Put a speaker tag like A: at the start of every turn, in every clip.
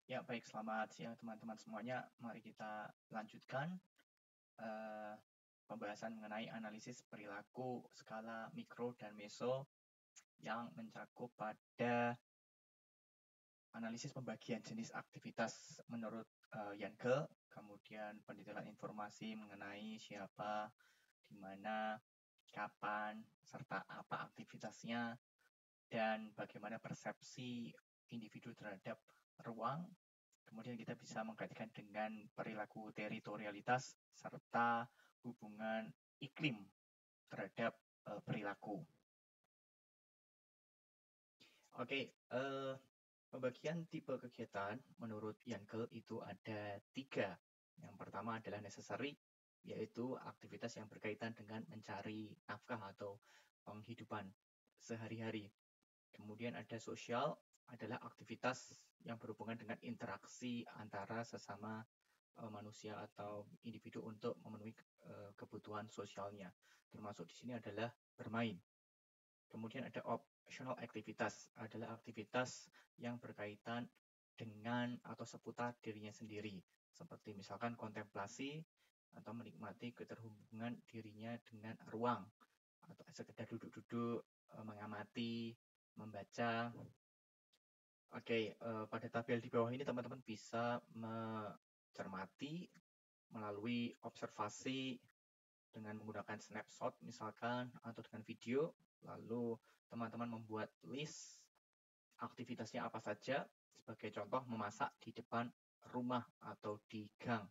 A: Ya, baik. Selamat siang teman-teman semuanya. Mari kita lanjutkan pembahasan mengenai analisis perilaku skala mikro dan meso yang mencakup pada analisis pembagian jenis aktivitas menurut Yankel, kemudian pendetailan informasi mengenai siapa, di mana, kapan, serta apa aktivitasnya, dan bagaimana persepsi individu terhadap ruang. Kemudian kita bisa mengkaitkan dengan perilaku teritorialitas serta hubungan iklim terhadap perilaku. Oke, pembagian tipe kegiatan menurut Yankel itu ada 3. Yang pertama adalah necessary, yaitu aktivitas yang berkaitan dengan mencari nafkah atau penghidupan sehari-hari. Kemudian ada sosial, adalah aktivitas yang berhubungan dengan interaksi antara sesama manusia atau individu untuk memenuhi kebutuhan sosialnya. Termasuk di sini adalah bermain. Kemudian ada optional aktivitas, adalah aktivitas yang berkaitan dengan atau seputar dirinya sendiri. Seperti misalkan kontemplasi atau menikmati keterhubungan dirinya dengan ruang. Atau sekedar duduk-duduk, mengamati, membaca. Oke, pada tabel di bawah ini teman-teman bisa mencermati melalui observasi dengan menggunakan snapshot misalkan atau dengan video, lalu teman-teman membuat list aktivitasnya apa saja. Sebagai contoh, memasak di depan rumah atau di gang,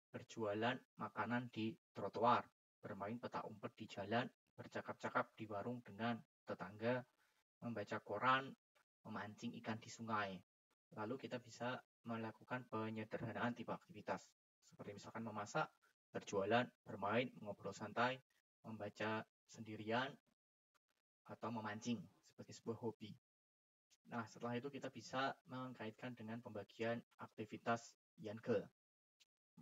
A: berjualan makanan di trotoar, bermain petak umpet di jalan, bercakap-cakap di warung dengan tetangga, membaca koran, memancing ikan di sungai. Lalu kita bisa melakukan penyederhanaan tipe aktivitas. Seperti misalkan memasak, berjualan, bermain, ngobrol santai, membaca sendirian, atau memancing sebagai sebuah hobi. Nah, setelah itu kita bisa mengkaitkan dengan pembagian aktivitas Yankel.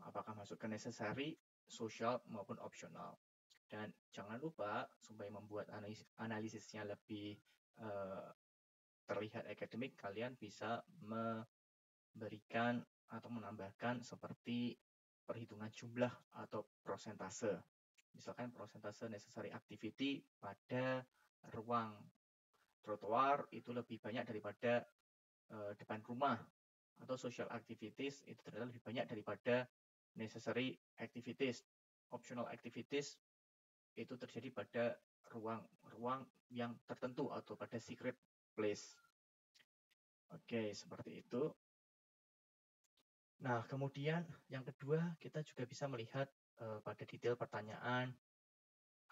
A: Apakah masuk ke necessary, social, maupun optional. Dan jangan lupa, supaya membuat analisisnya lebih terlihat akademik, kalian bisa memberikan atau menambahkan seperti perhitungan jumlah atau prosentase. Misalkan prosentase necessary activity pada ruang trotoar itu lebih banyak daripada depan rumah, atau social activities itu ternyata lebih banyak daripada necessary activities. Optional activities itu terjadi pada ruang-ruang yang tertentu atau pada secret place. Oke, seperti itu. Nah, kemudian yang kedua, kita juga bisa melihat pada detail pertanyaan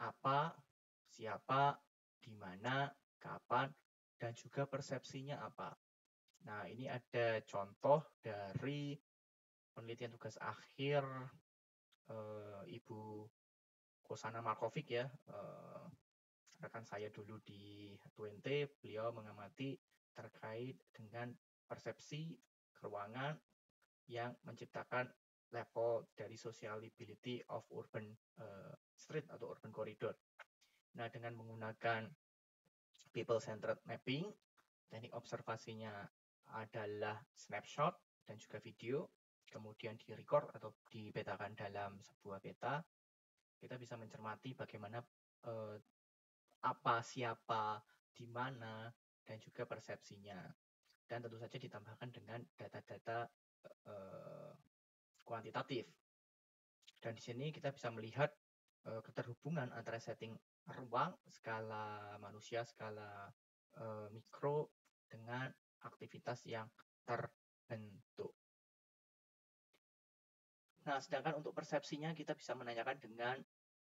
A: apa, siapa, di mana, kapan, dan juga persepsinya apa. Nah, ini ada contoh dari penelitian tugas akhir Ibu Kosana Markovic ya, rekan saya dulu di Twente. Beliau mengamati terkait dengan persepsi ruangan yang menciptakan level dari sociability of urban street atau urban corridor. Nah, dengan menggunakan people-centered mapping, teknik observasinya adalah snapshot dan juga video, kemudian di-record atau dipetakan dalam sebuah peta. Kita bisa mencermati bagaimana apa, siapa, di mana, dan juga persepsinya. Dan tentu saja ditambahkan dengan data-data kuantitatif. Dan di sini kita bisa melihat keterhubungan antara setting ruang, skala manusia, skala mikro, dengan aktivitas yang terbentuk. Nah, sedangkan untuk persepsinya kita bisa menanyakan dengan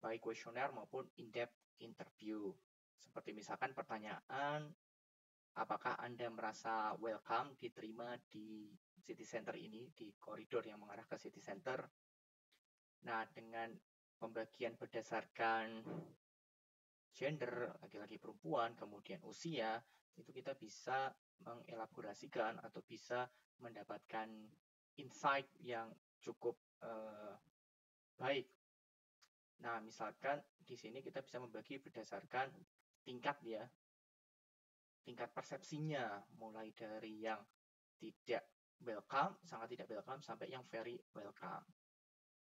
A: baik kuesioner maupun in-depth interview. Seperti misalkan pertanyaan, apakah Anda merasa welcome, diterima di city center ini, di koridor yang mengarah ke city center? Nah, dengan pembagian berdasarkan gender, laki-laki perempuan, kemudian usia, itu kita bisa mengelaborasikan atau bisa mendapatkan insight yang cukup baik. Nah, misalkan di sini kita bisa membagi berdasarkan tingkat ya, tingkat persepsinya, mulai dari yang tidak welcome, sangat tidak welcome, sampai yang very welcome.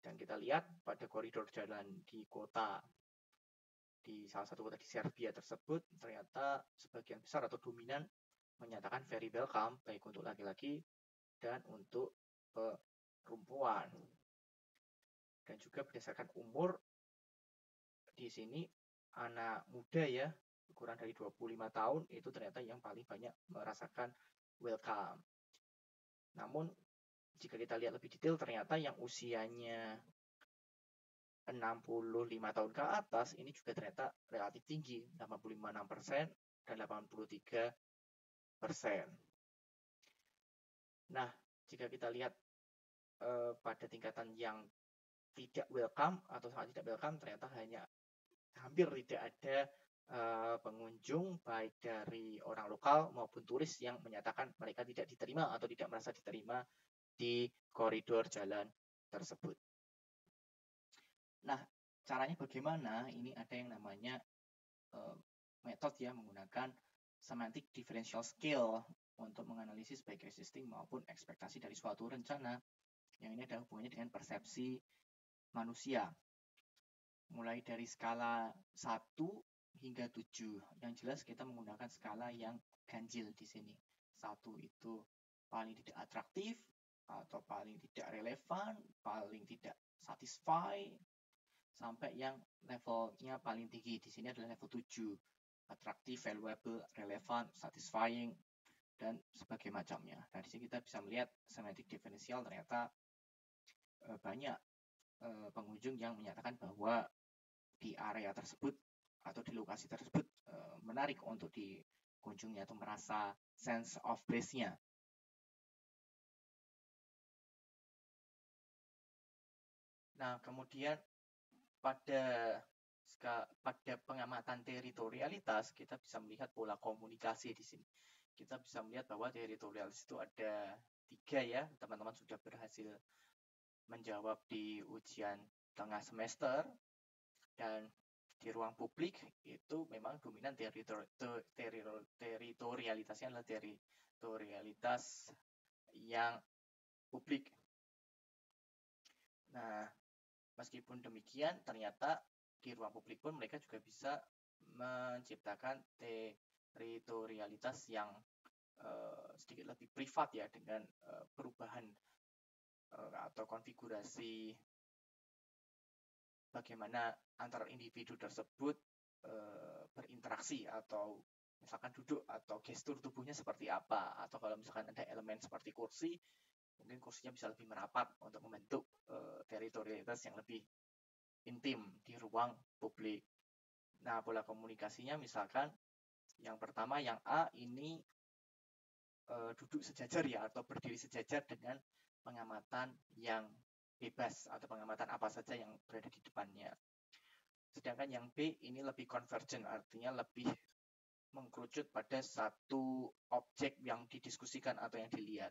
A: Dan kita lihat pada koridor jalan di kota, di salah satu kota di Serbia tersebut, ternyata sebagian besar atau dominan menyatakan very welcome, baik untuk laki-laki dan untuk perempuan. Dan juga berdasarkan umur, di sini anak muda ya, kurang dari 25 tahun, itu ternyata yang paling banyak merasakan welcome. Namun, jika kita lihat lebih detail, ternyata yang usianya 65 tahun ke atas, ini juga ternyata relatif tinggi, 85,6% dan 83%. Nah, jika kita lihat pada tingkatan yang tidak welcome atau sangat tidak welcome, ternyata hampir tidak ada pengunjung baik dari orang lokal maupun turis yang menyatakan mereka tidak diterima atau tidak merasa diterima di koridor jalan tersebut. Nah, caranya bagaimana? Ini ada yang namanya metode ya, menggunakan semantic differential scale untuk menganalisis baik existing maupun ekspektasi dari suatu rencana. Yang ini ada hubungannya dengan persepsi manusia. Mulai dari skala 1 hingga 7. Yang jelas kita menggunakan skala yang ganjil di sini. 1 itu paling tidak atraktif atau paling tidak relevan, paling tidak satisfy, sampai yang levelnya paling tinggi. Di sini adalah level 7. Atraktif, valuable, relevant, satisfying, dan sebagainya macamnya. Nah, di sini kita bisa melihat semantic differential ternyata banyak pengunjung yang menyatakan bahwa di area tersebut atau di lokasi tersebut menarik untuk dikunjungi atau merasa sense of place-nya. Nah, kemudian pada pengamatan teritorialitas, kita bisa melihat pola komunikasi di sini. Kita bisa melihat bahwa teritorialitas itu ada 3 ya, teman-teman sudah berhasil menjawab di ujian tengah semester. Dan di ruang publik itu memang dominan teritorialitasnya adalah teritorialitas yang publik. Nah, meskipun demikian, ternyata di ruang publik pun mereka juga bisa menciptakan teritorialitas yang sedikit lebih privat ya, dengan perubahan atau konfigurasi bagaimana antar individu tersebut berinteraksi, atau misalkan duduk atau gestur tubuhnya seperti apa, atau kalau misalkan ada elemen seperti kursi, mungkin kursinya bisa lebih merapat untuk membentuk teritorialitas yang lebih intim di ruang publik. Nah, pola komunikasinya misalkan yang pertama, yang A ini duduk sejajar ya, atau berdiri sejajar dengan pengamatan yang bebas atau pengamatan apa saja yang berada di depannya. Sedangkan yang B ini lebih convergent, artinya lebih mengkerucut pada satu objek yang didiskusikan atau yang dilihat.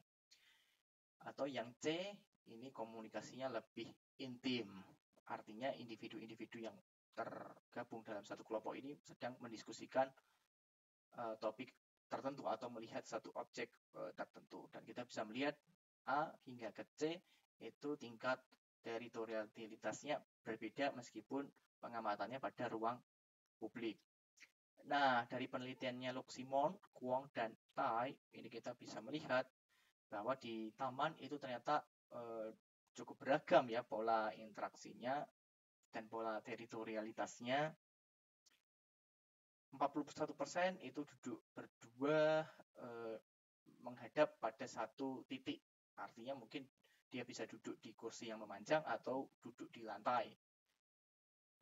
A: Atau yang C ini komunikasinya lebih intim, artinya individu-individu yang tergabung dalam satu kelompok ini sedang mendiskusikan topik tertentu atau melihat satu objek tertentu. Dan kita bisa melihat A hingga ke C itu tingkat teritorialitasnya berbeda meskipun pengamatannya pada ruang publik. Nah, dari penelitiannya Luc Simon, Kwong, dan Tai, ini kita bisa melihat bahwa di taman itu ternyata cukup beragam ya pola interaksinya dan pola teritorialitasnya. 41% itu duduk berdua menghadap pada satu titik. Artinya mungkin dia bisa duduk di kursi yang memanjang atau duduk di lantai.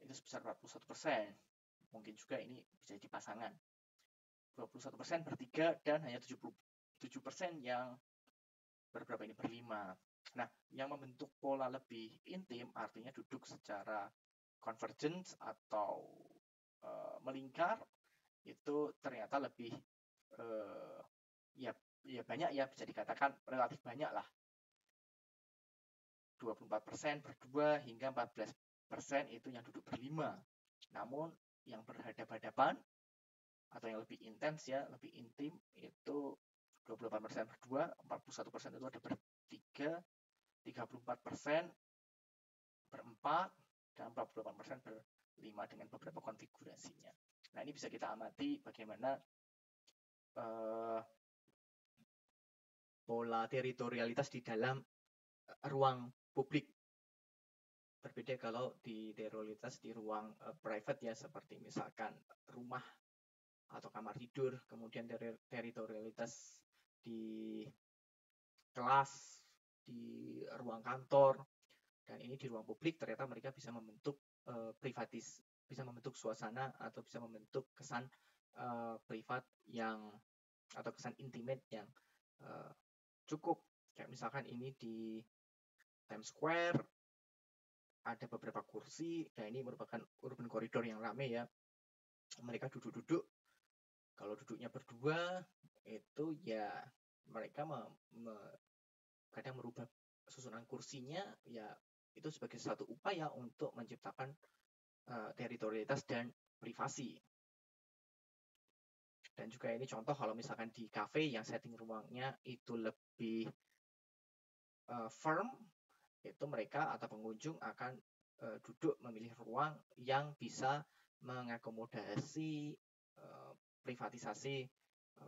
A: Itu sebesar 41%. Mungkin juga ini bisa jadi pasangan. 21% bertiga, dan hanya 77% yang berlima. Nah, yang membentuk pola lebih intim artinya duduk secara convergence atau melingkar, itu ternyata lebih ya banyak ya, bisa dikatakan relatif banyak lah. 24% berdua hingga 14% itu yang duduk berlima. Namun yang berhadapan-hadapan atau yang lebih intens ya, lebih intim, itu 28% berdua, 41% itu ada bertiga, 34% berempat, dan 48% berlima dengan beberapa konfigurasinya. Nah, ini bisa kita amati bagaimana pola teritorialitas di dalam ruang publik. Berbeda kalau di teritorialitas di ruang private ya, seperti misalkan rumah atau kamar tidur, kemudian teritorialitas di kelas, di ruang kantor, dan ini di ruang publik ternyata mereka bisa membentuk bisa membentuk suasana atau bisa membentuk kesan privat yang atau kesan intimate yang cukup. Kayak misalkan ini di Times Square ada beberapa kursi, dan ini merupakan urban corridor yang ramai ya. Mereka duduk-duduk, kalau duduknya berdua itu ya mereka kadang merubah susunan kursinya, ya itu sebagai satu upaya untuk menciptakan teritorialitas dan privasi. Dan juga ini contoh kalau misalkan di cafe yang setting ruangnya itu lebih firm, itu mereka atau pengunjung akan duduk memilih ruang yang bisa mengakomodasi privatisasi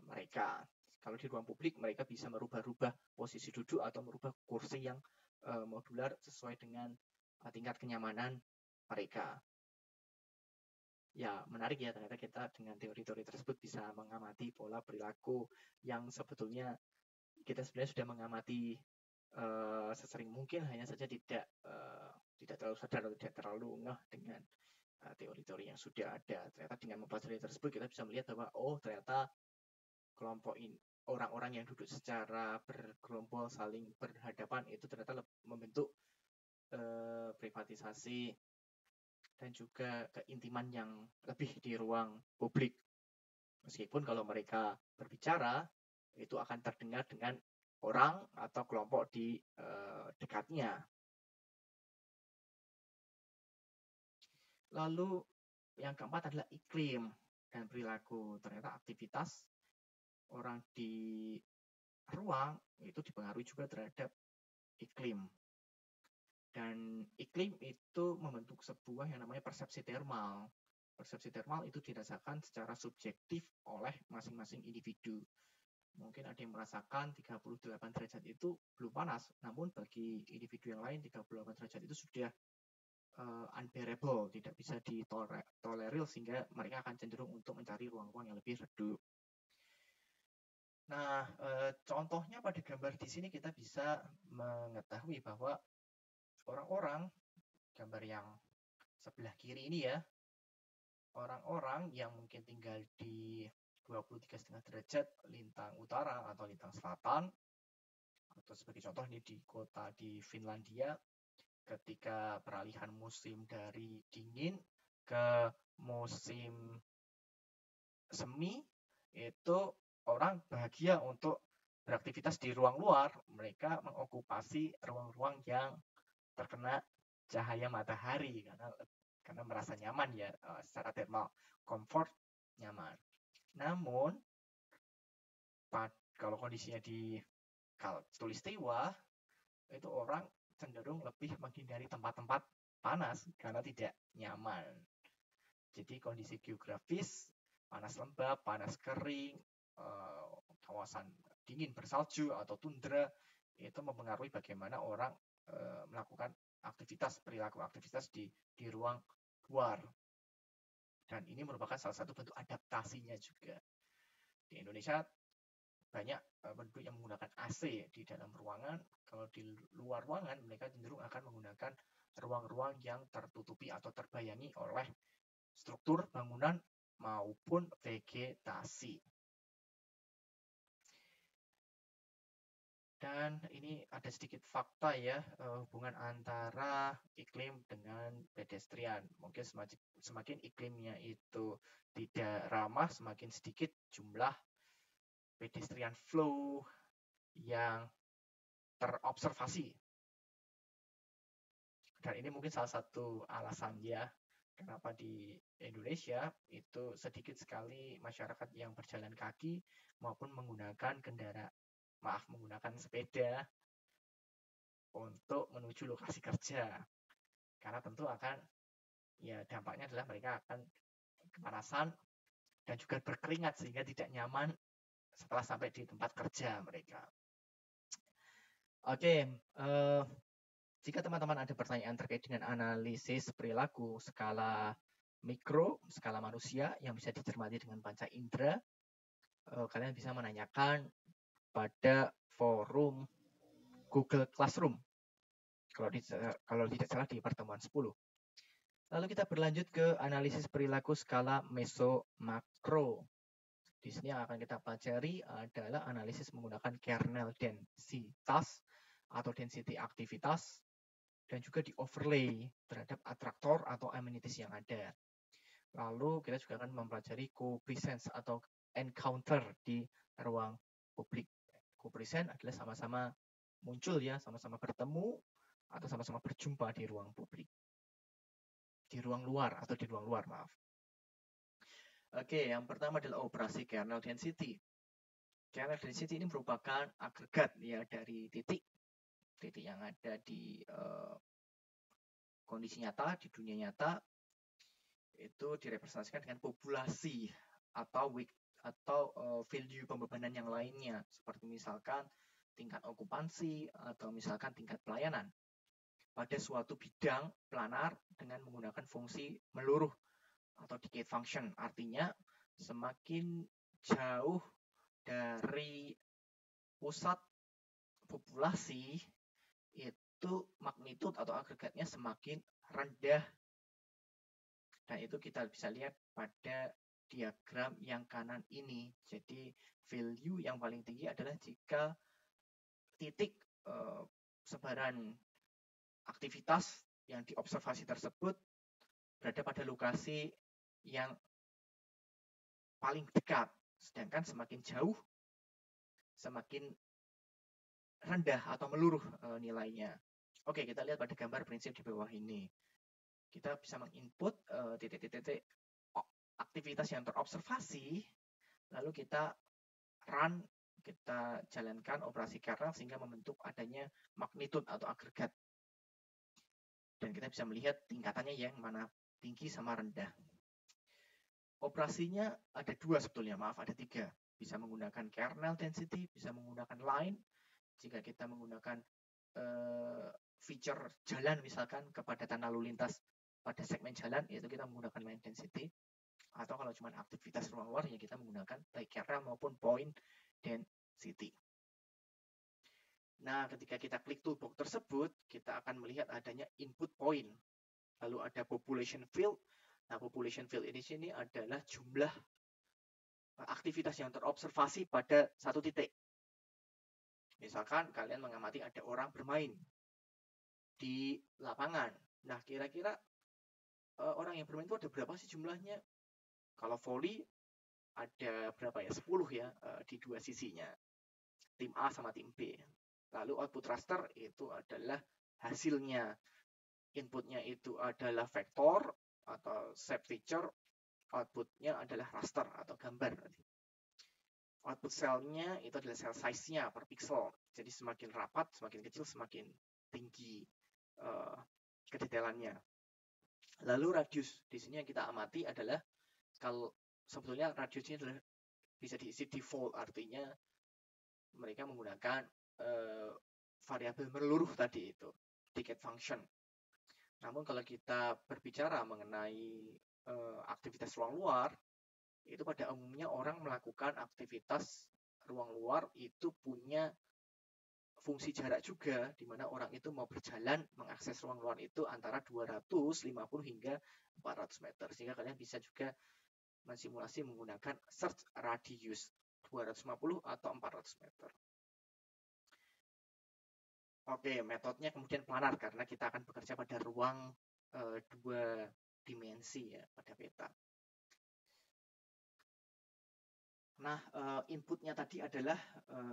A: mereka. Kalau di ruang publik mereka bisa merubah-rubah posisi duduk atau merubah kursi yang modular sesuai dengan tingkat kenyamanan mereka. Ya, menarik ya, ternyata kita dengan teori-teori tersebut bisa mengamati pola perilaku yang sebetulnya kita sebenarnya sudah mengamati sesering mungkin, hanya saja tidak terlalu sadar atau tidak terlalu ngeh dengan teori-teori yang sudah ada. Ternyata dengan mempelajari tersebut kita bisa melihat bahwa ternyata kelompok ini, orang-orang yang duduk secara bergerombol saling berhadapan itu ternyata membentuk privatisasi dan juga keintiman yang lebih di ruang publik. Meskipun kalau mereka berbicara itu akan terdengar dengan orang atau kelompok di dekatnya. Lalu yang keempat adalah iklim dan perilaku. Ternyata aktivitas orang di ruang itu dipengaruhi juga terhadap iklim. Dan iklim itu membentuk sebuah yang namanya persepsi termal. Persepsi termal itu dirasakan secara subjektif oleh masing-masing individu. Mungkin ada yang merasakan 38 derajat itu belum panas, namun bagi individu yang lain 38 derajat itu sudah unbearable, tidak bisa ditolerir, sehingga mereka akan cenderung untuk mencari ruang-ruang yang lebih redup. Nah, contohnya pada gambar di sini kita bisa mengetahui bahwa orang-orang, gambar yang sebelah kiri ini ya, orang-orang yang mungkin tinggal di 23,5 derajat lintang utara atau lintang selatan, atau sebagai contoh ini di kota di Finlandia, ketika peralihan musim dari dingin ke musim semi, itu orang bahagia untuk beraktivitas di ruang luar. Mereka mengokupasi ruang-ruang yang terkena cahaya matahari karena merasa nyaman ya, secara thermal comfort, nyaman. Namun kalau kondisinya di Khatulistiwa, itu orang cenderung lebih menghindari tempat-tempat panas karena tidak nyaman. Jadi kondisi geografis, panas lembab, panas kering, kawasan dingin bersalju atau tundra, itu mempengaruhi bagaimana orang melakukan perilaku aktivitas di ruang luar. Dan ini merupakan salah satu bentuk adaptasinya juga. Di Indonesia banyak penduduk yang menggunakan AC di dalam ruangan. Kalau di luar ruangan mereka cenderung akan menggunakan ruang-ruang yang tertutupi atau terbayangi oleh struktur bangunan maupun vegetasi. Dan ini ada sedikit fakta ya, hubungan antara iklim dengan pedestrian. Mungkin semakin iklimnya itu tidak ramah, semakin sedikit jumlah pedestrian flow yang terobservasi. Dan ini mungkin salah satu alasan ya Kenapa di Indonesia itu sedikit sekali masyarakat yang berjalan kaki maupun menggunakan menggunakan sepeda untuk menuju lokasi kerja. Karena tentu akan, ya dampaknya adalah mereka akan kepanasan dan juga berkeringat sehingga tidak nyaman setelah sampai di tempat kerja mereka. Oke, jika teman-teman ada pertanyaan terkait dengan analisis perilaku skala mikro, skala manusia yang bisa dicermati dengan panca indera, kalian bisa menanyakan pada forum Google Classroom. Kalau tidak salah di pertemuan 10. Lalu kita berlanjut ke analisis perilaku skala meso-makro. Di sini yang akan kita pelajari adalah analisis menggunakan kernel densitas atau density aktivitas dan juga di overlay terhadap atraktor atau amenities yang ada. Lalu kita juga akan mempelajari co-presence atau encounter di ruang publik. Co-presence adalah sama-sama muncul ya, sama-sama bertemu atau sama-sama berjumpa di ruang publik. Di ruang luar, maaf. Oke, yang pertama adalah operasi kernel density. Kernel density ini merupakan agregat ya dari titik yang ada di kondisi nyata, di dunia nyata, itu direpresentasikan dengan populasi atau value pembebanan yang lainnya, seperti misalkan tingkat okupansi atau misalkan tingkat pelayanan pada suatu bidang planar dengan menggunakan fungsi meluruh atau decade function. Artinya semakin jauh dari pusat populasi itu magnitude atau agregatnya semakin rendah. Dan itu kita bisa lihat pada diagram yang kanan ini. Jadi value yang paling tinggi adalah jika titik sebaran aktivitas yang diobservasi tersebut berada pada lokasi yang paling dekat. Sedangkan semakin jauh, semakin rendah atau meluruh nilainya. Oke, kita lihat pada gambar prinsip di bawah ini. Kita bisa menginput titik-titik aktivitas yang terobservasi, lalu kita run, kita jalankan operasi kernel sehingga membentuk adanya magnitude atau agregat. Dan kita bisa melihat tingkatannya yang mana tinggi sama rendah. Operasinya ada dua sebetulnya, ada 3. Bisa menggunakan kernel density, bisa menggunakan line. Jika kita menggunakan feature jalan misalkan kepadatan lalu lintas pada segmen jalan, yaitu kita menggunakan line density. Atau kalau cuma aktivitas ruang luar, ya kita menggunakan baik kernel maupun point density. Nah, ketika kita klik toolbox tersebut, kita akan melihat adanya input point. Lalu ada population field. Nah, population field ini sini adalah jumlah aktivitas yang terobservasi pada satu titik. Misalkan kalian mengamati ada orang bermain di lapangan. Nah, kira-kira orang yang bermain itu ada berapa sih jumlahnya? Kalau volley ada berapa ya? 10 ya di dua sisinya. Tim A sama tim B. Lalu output raster itu adalah hasilnya. Inputnya itu adalah vektor atau shape feature. Outputnya adalah raster atau gambar. Output cell-nya itu adalah cell size-nya per pixel. Jadi semakin rapat, semakin kecil, semakin tinggi kedetailannya. Lalu radius di sini yang kita amati adalah, kalau sebetulnya radiusnya adalah bisa diisi default, artinya mereka menggunakan variabel meluruh tadi itu, decade function. Namun kalau kita berbicara mengenai aktivitas ruang luar, itu pada umumnya orang melakukan aktivitas ruang luar itu punya fungsi jarak juga, di mana orang itu mau berjalan mengakses ruang luar itu antara 250 hingga 400 meter. Sehingga kalian bisa juga mensimulasi menggunakan search radius 250 atau 400 meter. Oke, metodenya kemudian planar karena kita akan bekerja pada ruang 2 dimensi ya, pada peta. Nah, inputnya tadi adalah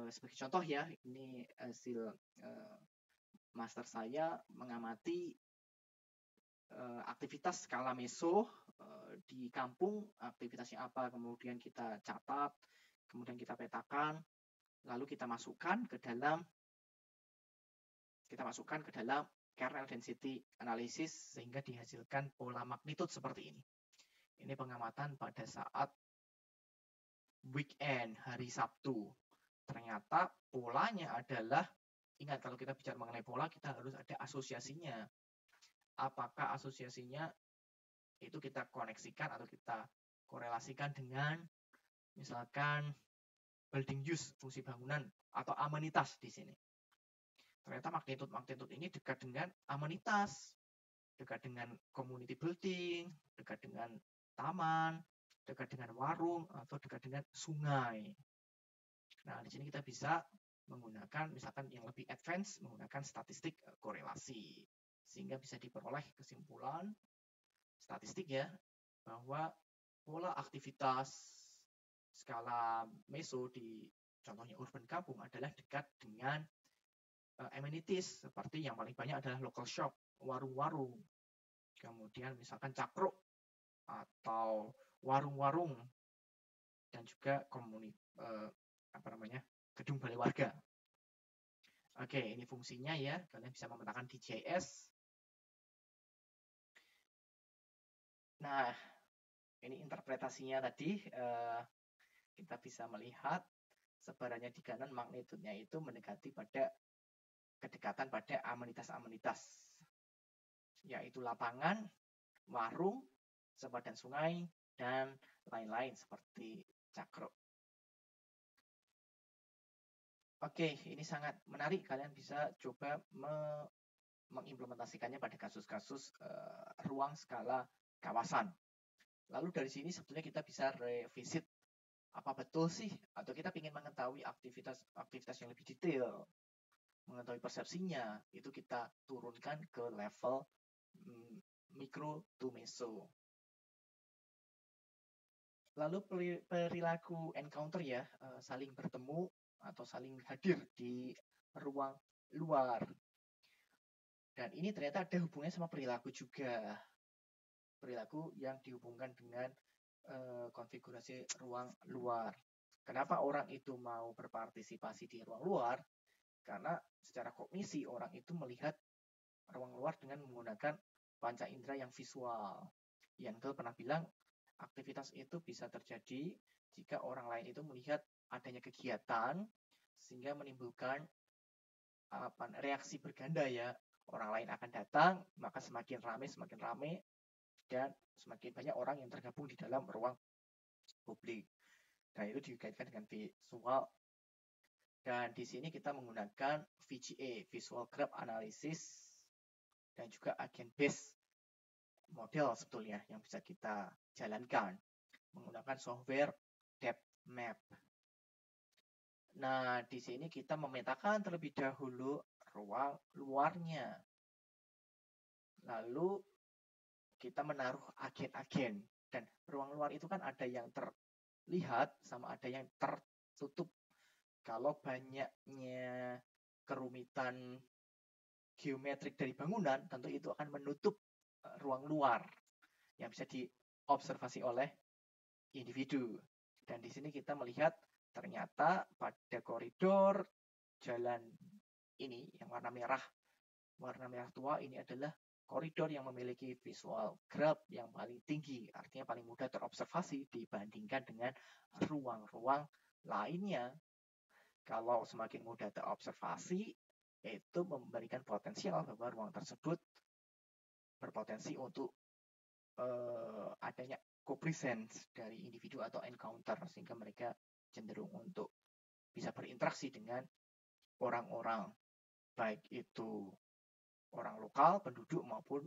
A: sebagai contoh ya, ini hasil master saya mengamati aktivitas skala meso di kampung, aktivitasnya apa, kemudian kita catat, kemudian kita petakan, lalu kita masukkan ke dalam kernel density analysis sehingga dihasilkan pola magnitude seperti ini. Ini pengamatan pada saat weekend, hari Sabtu. Ternyata polanya adalah, ingat kalau kita bicara mengenai pola, kita harus ada asosiasinya. Apakah asosiasinya itu kita koneksikan atau kita korelasikan dengan misalkan building use, fungsi bangunan, atau amenitas di sini. Ternyata magnitude ini dekat dengan amenitas, dekat dengan community building, dekat dengan taman, dekat dengan warung, atau dekat dengan sungai. Nah, di sini kita bisa menggunakan, misalkan yang lebih advance, menggunakan statistik korelasi. Sehingga bisa diperoleh kesimpulan statistik ya, bahwa pola aktivitas skala meso di contohnya urban kampung adalah dekat dengan amenities, seperti yang paling banyak adalah local shop, warung-warung, kemudian misalkan cakruk atau warung-warung, dan juga gedung balai warga. Oke, ini fungsinya ya, kalian bisa memetakan di JS. Nah, ini interpretasinya tadi, kita bisa melihat sebarannya di kanan magnitudenya itu mendekati pada kedekatan pada amenitas-amenitas, yaitu lapangan, warung, sempadan sungai, dan lain-lain seperti cakruk. Oke, ini sangat menarik. Kalian bisa coba mengimplementasikannya pada kasus-kasus ruang skala kawasan. Lalu dari sini sebetulnya kita bisa revisit apa betul sih, atau kita ingin mengetahui aktivitas yang lebih detail, mengetahui persepsinya, itu kita turunkan ke level mikro to meso. Lalu perilaku encounter ya, saling bertemu atau saling hadir di ruang luar. Dan ini ternyata ada hubungannya sama perilaku juga. Perilaku yang dihubungkan dengan konfigurasi ruang luar. Kenapa orang itu mau berpartisipasi di ruang luar? Karena secara kognisi orang itu melihat ruang luar dengan menggunakan panca indera yang visual. Yang pernah bilang aktivitas itu bisa terjadi jika orang lain itu melihat adanya kegiatan sehingga menimbulkan reaksi berganda ya. Orang lain akan datang, maka semakin ramai, dan semakin banyak orang yang tergabung di dalam ruang publik. Dan itu dikaitkan dengan visual. Dan di sini kita menggunakan VGA, Visual Graph Analysis, dan juga Agent Based model sebetulnya yang bisa kita jalankan menggunakan software depth map. Nah, di sini kita memetakan terlebih dahulu ruang luarnya. Lalu kita menaruh agen-agen. Dan ruang luar itu kan ada yang terlihat sama ada yang tertutup. Kalau banyaknya kerumitan geometrik dari bangunan, tentu itu akan menutup ruang luar yang bisa diobservasi oleh individu. Dan di sini kita melihat ternyata pada koridor jalan ini yang warna merah tua ini adalah koridor yang memiliki visual graph yang paling tinggi, artinya paling mudah terobservasi dibandingkan dengan ruang-ruang lainnya. Kalau semakin mudah terobservasi, itu memberikan potensial bahwa ruang tersebut berpotensi untuk adanya co-presence dari individu atau encounter, sehingga mereka cenderung untuk bisa berinteraksi dengan orang-orang, baik itu orang lokal, penduduk, maupun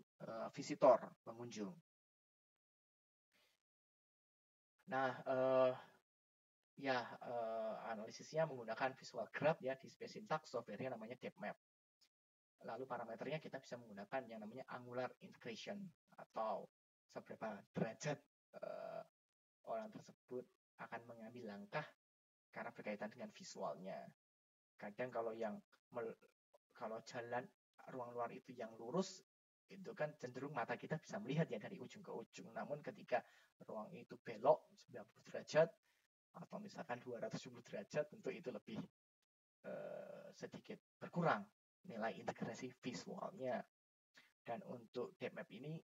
A: visitor, pengunjung. Nah, analisisnya menggunakan visual graph ya, di Space Syntax software-nya namanya depth map. Lalu parameternya kita bisa menggunakan yang namanya angular integration, atau seberapa derajat orang tersebut akan mengambil langkah karena berkaitan dengan visualnya. Kadang kalau jalan ruang luar itu yang lurus, itu kan cenderung mata kita bisa melihat ya dari ujung ke ujung. Namun ketika ruang itu belok 90 derajat atau misalkan 270 derajat, tentu itu lebih sedikit berkurang nilai integrasi visualnya. Dan untuk depth map ini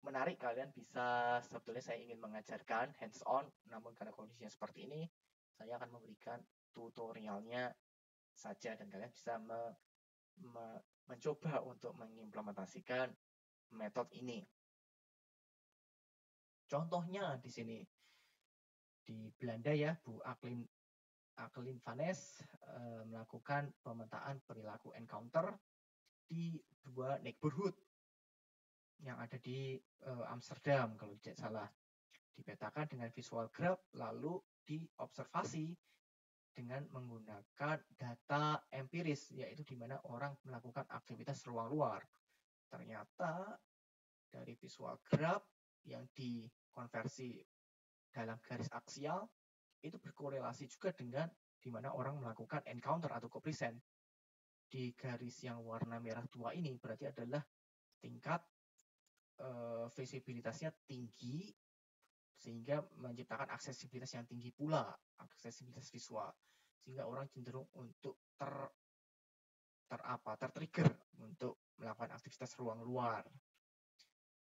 A: menarik, kalian bisa, sebetulnya saya ingin mengajarkan hands on, namun karena kondisinya seperti ini, saya akan memberikan tutorialnya saja dan kalian bisa mencoba untuk mengimplementasikan metode ini. Contohnya di sini di Belanda ya, Bu Akeline van Es melakukan pemetaan perilaku encounter di 2 neighborhood yang ada di Amsterdam kalau tidak salah. Dipetakan dengan visual graph lalu diobservasi dengan menggunakan data empiris, yaitu di mana orang melakukan aktivitas ruang luar. Ternyata dari visual graph yang dikonversi dalam garis aksial itu berkorelasi juga dengan di mana orang melakukan encounter atau co-present. Di garis yang warna merah tua ini berarti adalah tingkat visibilitasnya tinggi sehingga menciptakan aksesibilitas yang tinggi pula, aksesibilitas visual, sehingga orang cenderung untuk tertrigger untuk melakukan aktivitas ruang luar.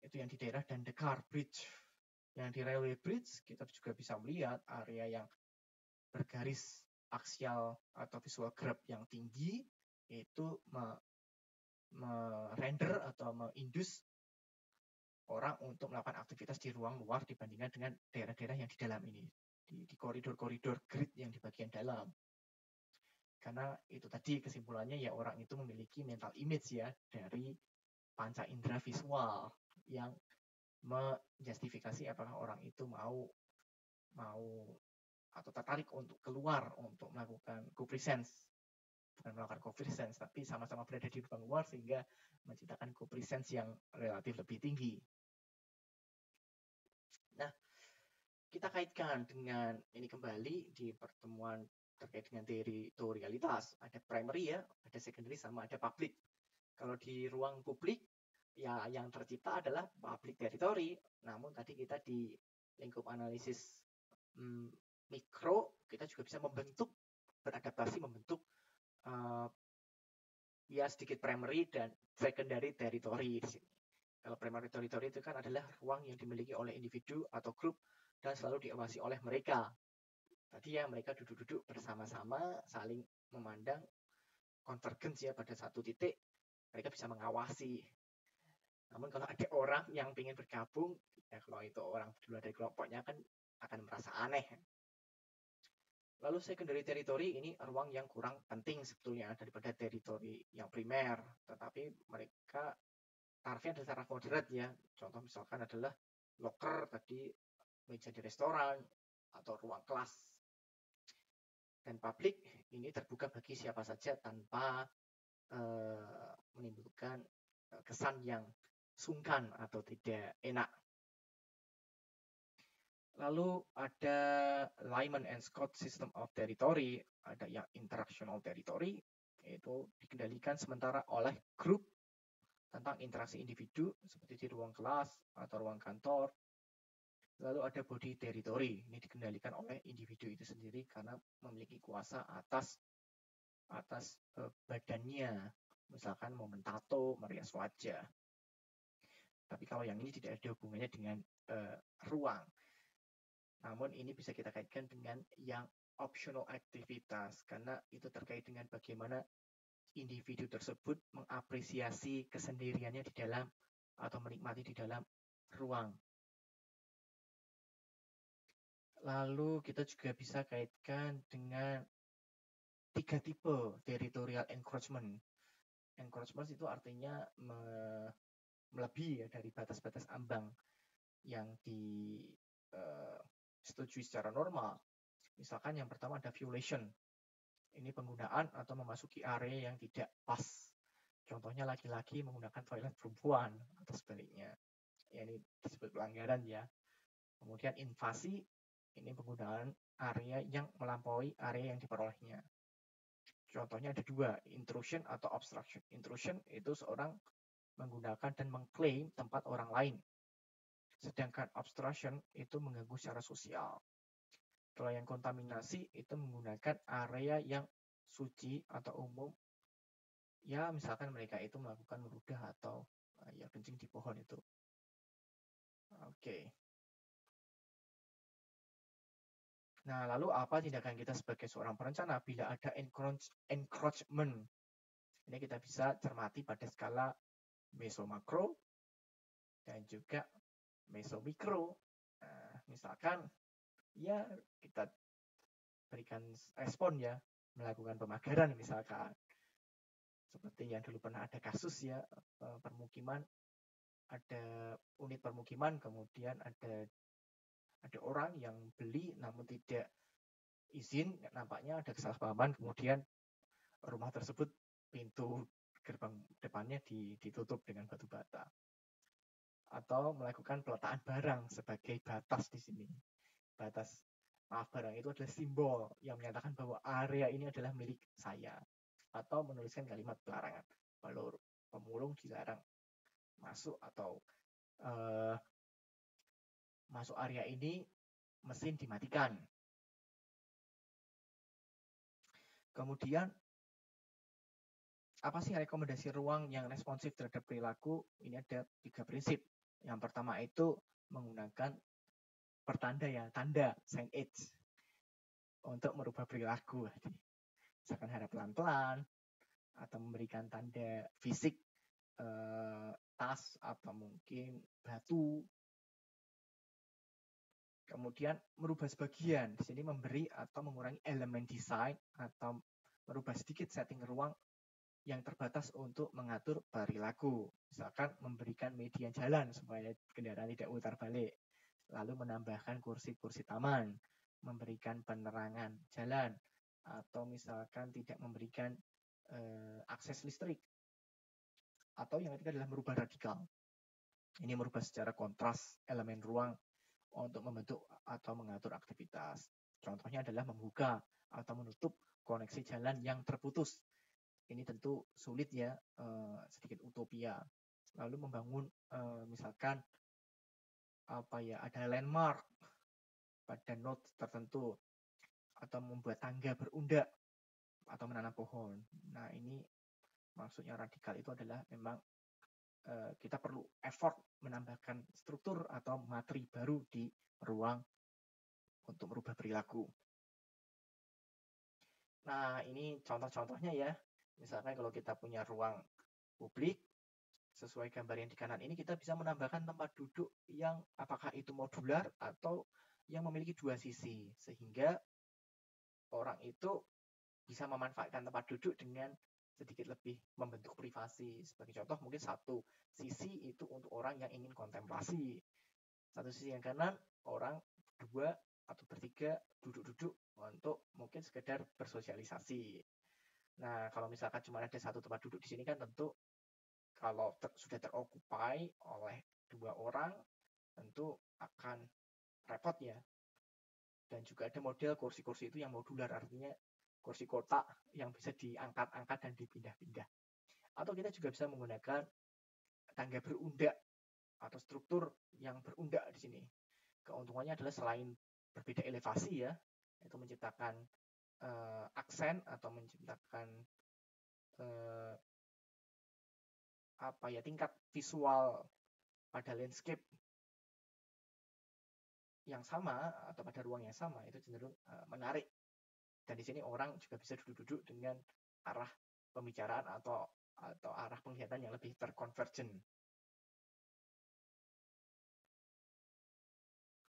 A: Itu yang di daerah dan the car bridge. Yang di railway bridge kita juga bisa melihat area yang bergaris aksial atau visual graph yang tinggi, itu merender atau mengindus orang untuk melakukan aktivitas di ruang luar dibandingkan dengan daerah-daerah yang di dalam ini, di koridor-koridor grid yang di bagian dalam. Karena itu tadi kesimpulannya ya, orang itu memiliki mental image ya dari panca indera visual yang menjustifikasi apakah orang itu mau atau tertarik untuk keluar untuk melakukan co-presence, bukan melakukan co-presence tapi sama-sama berada di ruang luar sehingga menciptakan co-presence yang relatif lebih tinggi. Nah, kita kaitkan dengan ini kembali di pertemuan terkait dengan teritorialitas. Ada primary ya, ada secondary, sama ada public. Kalau di ruang publik, ya yang tercipta adalah public territory. Namun tadi kita di lingkup analisis mikro, kita juga bisa beradaptasi membentuk ya sedikit primary dan secondary territory di sini. Kalau primary territory itu kan adalah ruang yang dimiliki oleh individu atau grup dan selalu diawasi oleh mereka. Tadi ya, mereka duduk-duduk bersama-sama, saling memandang, convergence ya pada satu titik, mereka bisa mengawasi. Namun kalau ada orang yang ingin bergabung, ya kalau itu orang di luar dari kelompoknya kan akan merasa aneh. Lalu secondary territory ini ruang yang kurang penting sebetulnya daripada teritori yang primer, tetapi mereka tarifnya adalah taraf moderat ya. Contoh misalkan adalah locker tadi, meja di restoran, atau ruang kelas. Dan publik ini terbuka bagi siapa saja tanpa menimbulkan kesan yang sungkan atau tidak enak. Lalu ada Lyman and Scott System of Territory, ada yang interactional territory, yaitu dikendalikan sementara oleh grup tentang interaksi individu seperti di ruang kelas atau ruang kantor. Lalu ada body territory, ini dikendalikan oleh individu itu sendiri karena memiliki kuasa atas badannya, misalkan mau mentato, merias wajah. Tapi kalau yang ini tidak ada hubungannya dengan ruang. Namun ini bisa kita kaitkan dengan yang optional aktivitas, karena itu terkait dengan bagaimana individu tersebut mengapresiasi kesendiriannya di dalam atau menikmati di dalam ruang. Lalu kita juga bisa kaitkan dengan 3 tipe territorial encroachment. Encroachment itu artinya melebihi ya dari batas-batas ambang yang disetujui secara normal. Misalkan yang pertama ada violation. Ini penggunaan atau memasuki area yang tidak pas. Contohnya laki-laki menggunakan toilet perempuan atau sebaliknya. Ya, ini disebut pelanggaran ya. Kemudian invasi, ini penggunaan area yang melampaui area yang diperolehnya. Contohnya ada dua, intrusion atau obstruction. Intrusion itu seorang menggunakan dan mengklaim tempat orang lain. Sedangkan obstruction itu mengganggu secara sosial. Kalau yang kontaminasi itu menggunakan area yang suci atau umum. Ya, misalkan mereka itu melakukan meludah atau ya kencing di pohon itu. Oke. Nah, lalu apa tindakan kita sebagai seorang perencana bila ada encroachment? Ini kita bisa cermati pada skala meso-makro dan juga meso-mikro. Nah, misalkan ya kita berikan respon ya, melakukan pemagaran misalkan. Seperti yang dulu pernah ada kasus ya, permukiman, ada unit permukiman, kemudian ada orang yang beli namun tidak izin, nampaknya ada kesalahpahaman, kemudian rumah tersebut pintu gerbang depannya ditutup dengan batu bata. Atau melakukan peletaan barang sebagai batas di sini. Barang itu adalah simbol yang menyatakan bahwa area ini adalah milik saya. Atau menuliskan kalimat pelarangan. Kalau pemulung dilarang masuk atau masuk area ini, mesin dimatikan. Kemudian, apa sih rekomendasi ruang yang responsif terhadap perilaku? Ini ada 3 prinsip. Yang pertama itu menggunakan pertanda ya, tanda, signage, untuk merubah perilaku. Misalkan harap pelan-pelan, atau memberikan tanda fisik, tas, atau mungkin batu. Kemudian merubah sebagian, di sini memberi atau mengurangi elemen desain, atau merubah sedikit setting ruang yang terbatas untuk mengatur perilaku. Misalkan memberikan media jalan supaya kendaraan tidak putar balik. Lalu menambahkan kursi-kursi taman, memberikan penerangan jalan, atau misalkan tidak memberikan akses listrik. Atau yang ketiga adalah merubah radikal. Ini merubah secara kontras elemen ruang untuk membentuk atau mengatur aktivitas. Contohnya adalah membuka atau menutup koneksi jalan yang terputus. Ini tentu sulit ya, sedikit utopia. Lalu membangun misalkan ada landmark pada node tertentu, atau membuat tangga berundak atau menanam pohon. Nah, ini maksudnya radikal itu adalah memang kita perlu effort menambahkan struktur atau materi baru di ruang untuk merubah perilaku. Nah, ini contoh-contohnya ya. Misalkan kalau kita punya ruang publik, sesuai gambar yang di kanan ini, kita bisa menambahkan tempat duduk yang apakah itu modular atau yang memiliki 2 sisi. Sehingga orang itu bisa memanfaatkan tempat duduk dengan sedikit lebih membentuk privasi. Sebagai contoh, mungkin satu sisi itu untuk orang yang ingin kontemplasi. Satu sisi yang kanan, orang 2 atau 3 duduk-duduk untuk mungkin sekedar bersosialisasi. Nah, kalau misalkan cuma ada satu tempat duduk di sini kan tentu kalau sudah terokupai oleh 2 orang, tentu akan repot ya. Dan juga ada model kursi-kursi itu yang modular, artinya kursi kotak yang bisa diangkat-angkat dan dipindah-pindah. Atau kita juga bisa menggunakan tangga berundak atau struktur yang berundak di sini. Keuntungannya adalah selain berbeda elevasi ya, itu menciptakan aksen atau menciptakan tingkat visual pada landscape yang sama atau pada ruang yang sama, itu cenderung menarik. Dan di sini orang juga bisa duduk-duduk dengan arah pembicaraan atau arah penglihatan yang lebih terkonvergen.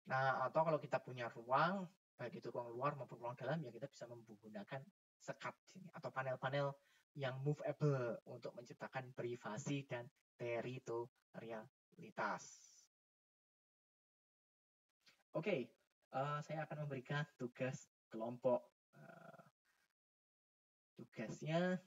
A: Nah, atau kalau kita punya ruang, baik itu ruang luar maupun ruang dalam, ya kita bisa menggunakan sekat atau panel-panel yang movable untuk menciptakan privasi dan teritorialitas. Oke, saya akan memberikan tugas kelompok. Tugasnya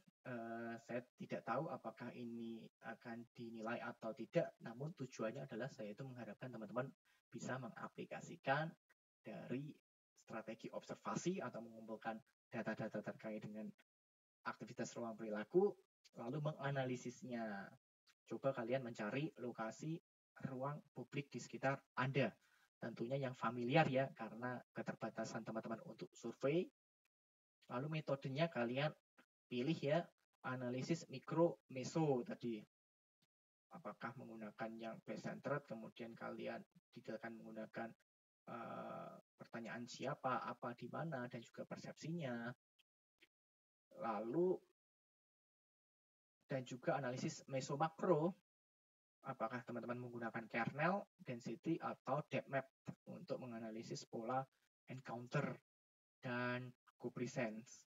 A: saya tidak tahu apakah ini akan dinilai atau tidak, namun tujuannya adalah saya itu mengharapkan teman-teman bisa mengaplikasikan dari strategi observasi atau mengumpulkan data-data terkait dengan aktivitas ruang perilaku, lalu menganalisisnya. Coba kalian mencari lokasi ruang publik di sekitar Anda. Tentunya yang familiar ya, karena keterbatasan teman-teman untuk survei. Lalu metodenya kalian pilih ya, analisis mikro meso tadi. Apakah menggunakan yang base-centered, kemudian kalian tidak akan menggunakan pertanyaan siapa, apa, di mana, dan juga persepsinya. Lalu, dan juga analisis meso-makro, apakah teman-teman menggunakan kernel, density, atau depth map untuk menganalisis pola encounter dan co-presence.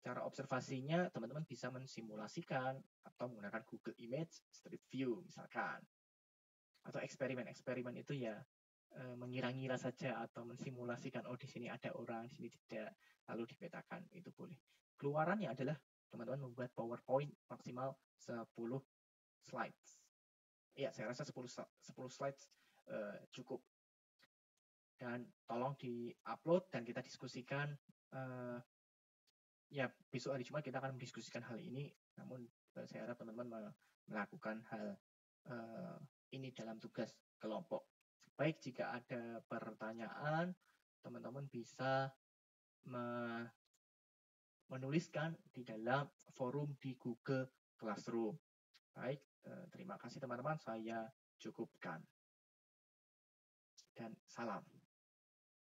A: Cara observasinya, teman-teman bisa mensimulasikan atau menggunakan Google Image, Street View misalkan. Atau eksperimen-eksperimen itu ya mengira-ngira saja atau mensimulasikan, oh di sini ada orang, di sini tidak, lalu dipetakan, itu boleh. Keluarannya adalah teman-teman membuat PowerPoint maksimal 10 slides. Ya, saya rasa 10 slides cukup. Dan tolong di-upload dan kita diskusikan. Ya, besok hari Jumat kita akan mendiskusikan hal ini. Namun saya harap teman-teman melakukan hal ini dalam tugas kelompok. Baik, jika ada pertanyaan, teman-teman bisa menuliskan di dalam forum di Google Classroom. Baik, terima kasih teman-teman, saya cukupkan. Dan salam.